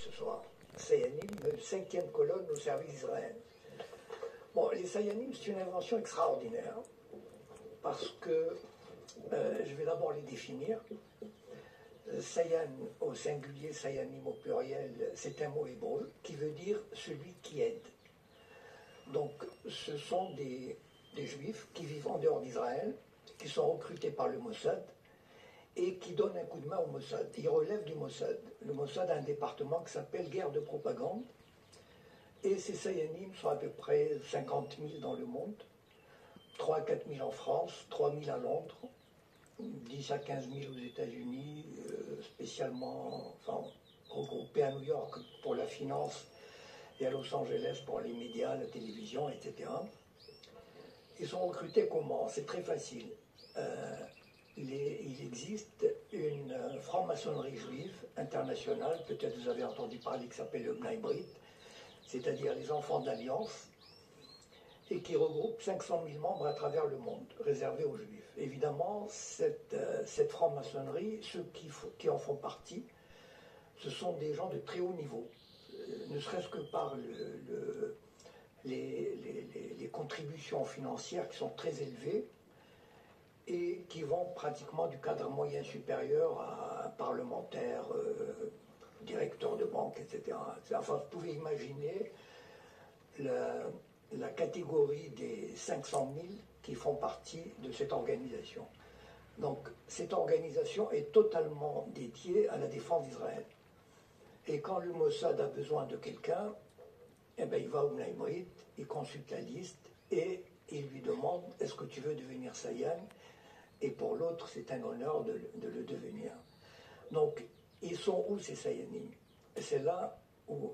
ce soir. Sayanim, une 5e colonne au service d'Israël. Bon, les Sayanim, c'est une invention extraordinaire, parce que je vais d'abord les définir. Sayan au singulier, Sayanim au pluriel, c'est un mot hébreu qui veut dire celui qui aide. Donc, ce sont des Juifs qui vivent en dehors d'Israël, qui sont recrutés par le Mossad et qui donnent un coup de main au Mossad. Ils relèvent du Mossad. Le Mossad a un département qui s'appelle guerre de propagande. Et ces Sayanim sont à peu près 50 000 dans le monde, 3 à 4 000 en France, 3 000 à Londres, 10 à 15 000 aux États-Unis, spécialement regroupés à New York pour la finance et à Los Angeles pour les médias, la télévision, etc. Ils sont recrutés comment? C'est très facile. Il existe une franc-maçonnerie juive internationale, peut-être vous avez entendu parler, qui s'appelle le Bnei Brit, c'est-à-dire les enfants d'Alliance, et qui regroupe 500 000 membres à travers le monde, réservés aux Juifs. Évidemment, cette franc-maçonnerie, ceux qui en font partie, ce sont des gens de très haut niveau, ne serait-ce que par les contributions financières qui sont très élevées et qui vont pratiquement du cadre moyen supérieur à un parlementaire, directeur de banque, etc. Enfin, vous pouvez imaginer la catégorie des 500 000 qui font partie de cette organisation. Donc, cette organisation est totalement dédiée à la défense d'Israël. Et quand le Mossad a besoin de quelqu'un, eh ben, il va au Bnei Brit, il consulte la liste et il lui demande « Est-ce que tu veux devenir Sayan ?» Et pour l'autre, c'est un honneur de le devenir. Donc, ils sont où ces Sayanim? Et c'est là où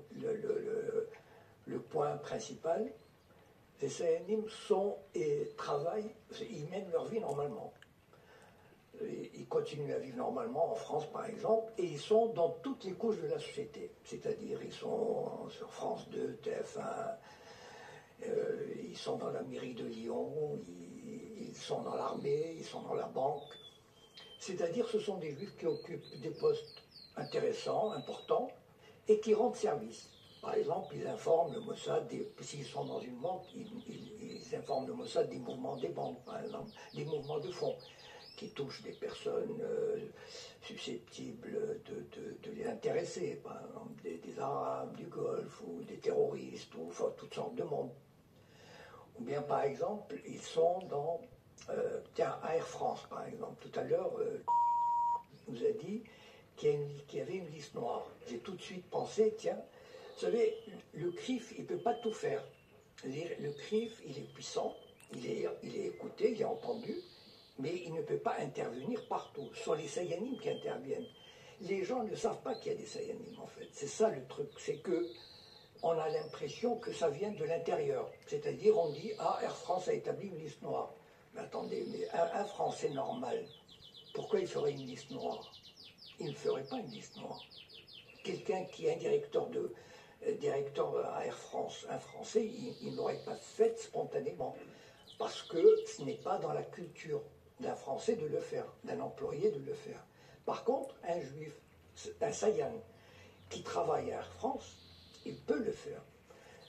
le point principal. Les Sayanim sont et travaillent, ils mènent leur vie normalement. Ils continuent à vivre normalement en France par exemple, et ils sont dans toutes les couches de la société. C'est-à-dire ils sont sur France 2, TF1, ils sont dans la mairie de Lyon, ils sont dans l'armée, ils sont dans la banque. C'est-à-dire ce sont des Juifs qui occupent des postes intéressants, importants, et qui rendent service. Par exemple, ils informent le Mossad, s'ils sont dans une banque, ils informent le Mossad des mouvements des banques, par exemple, des mouvements de fonds qui touchent des personnes susceptibles de les intéresser, par exemple des Arabes, du Golfe, ou des terroristes, ou enfin, toutes sortes de monde. Ou bien, par exemple, ils sont dans, à Air France, par exemple. Tout à l'heure, nous a dit qu'il y avait une liste noire. J'ai tout de suite pensé, tiens, vous savez, le CRIF, il ne peut pas tout faire. Le CRIF, il est puissant, il est écouté, il est entendu, mais il ne peut pas intervenir partout. Ce sont les Sayanim qui interviennent. Les gens ne savent pas qu'il y a des Sayanim, en fait. C'est ça le truc, c'est que on a l'impression que ça vient de l'intérieur. C'est-à-dire, on dit, ah, Air France a établi une liste noire. Mais attendez, mais un Français normal, pourquoi il ferait une liste noire? Il ne ferait pas une liste noire. Quelqu'un qui est un directeur à Air France, un Français, il n'aurait pas fait spontanément. Parce que ce n'est pas dans la culture d'un Français de le faire, d'un employé de le faire. Par contre, un Juif, un Sayan, qui travaille à Air France, il peut le faire.